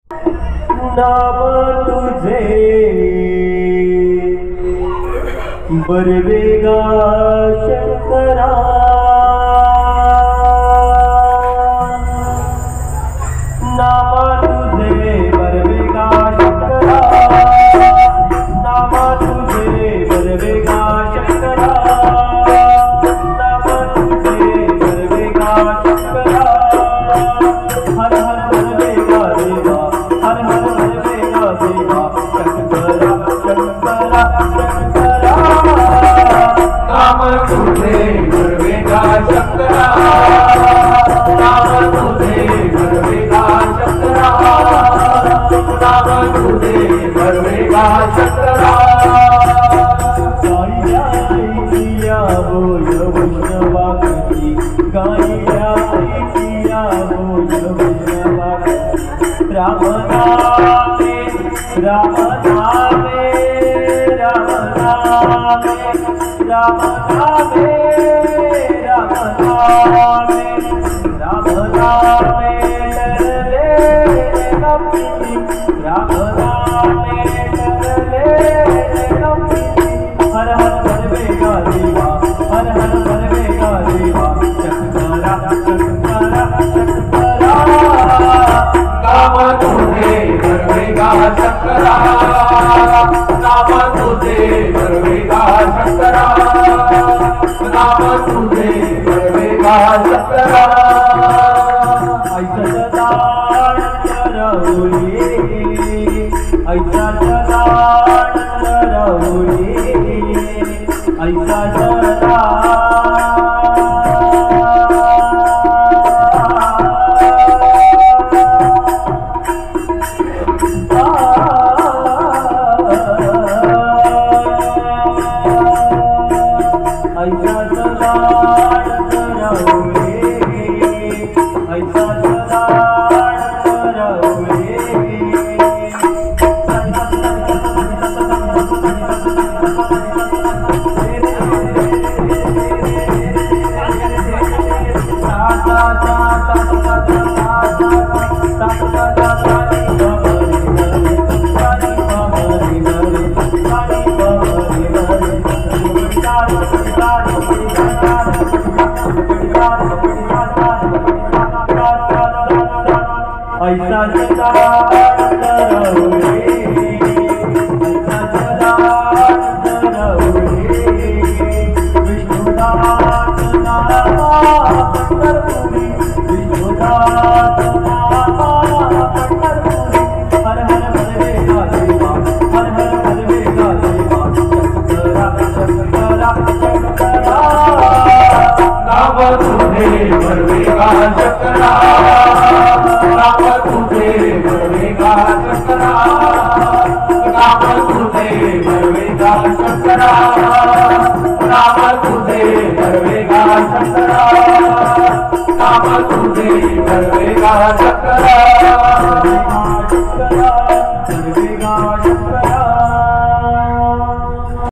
नाम तुझे बरवेगा शंकरा, नाम तुझे बरवेगा शंकरा, नाम तुझे बरवेगा शंकरा, नाम तुझे बरवेगा शंकरा। हर हर बरवेगा देवा, हर हर बरवेगा देवा, शंकरा शंकरा शंकरा। नाम तुझे बरवेगा शंकरा, नाम तुझे बरवेगा शंकरा, नाम तुझे बरवेगा शंकरा। गायल्या ऐकिया होय वैष्णवाची, गायल्या ऐकिया होय वैष्णवाची। राम नामे राम नामे राम नामे राम नामे राम नामे राम नामे डरले नमती, राम नामे डरले नमती। हर हर बरवेगा देवा, हर हर बरवेगा देवा, शंकरा शंकरा शंकरा। नाम तुझे बरवेगा शंकरा, नाम तुझे बरवेगा शंकरा, नाम तुझे बरवेगा शंकरा। ऐसा जदान रहुले, ऐसा जदान रहुले, ऐसा जदान। ऐसा जदान रहुले, ऐसा जदान रहुले। ऐसा जदान रहुले, ऐसा जदान रहुले। विष्णुदास नामा पंढरपुरी, विष्णुदास नामा पंढरपुरी। हर हर बरवेगा देवा, हर हर बरवेगा देवा, शंकरा शंकरा शंकरा। नाम तुझे बरवेगा शंकरा, नाम तुझे बरवेगा शंकरा, नाम तुझे बरवेगा शंकरा, नाम तुझे बरवेगा शंकरा, नाम तुझे बरवेगा शंकरा।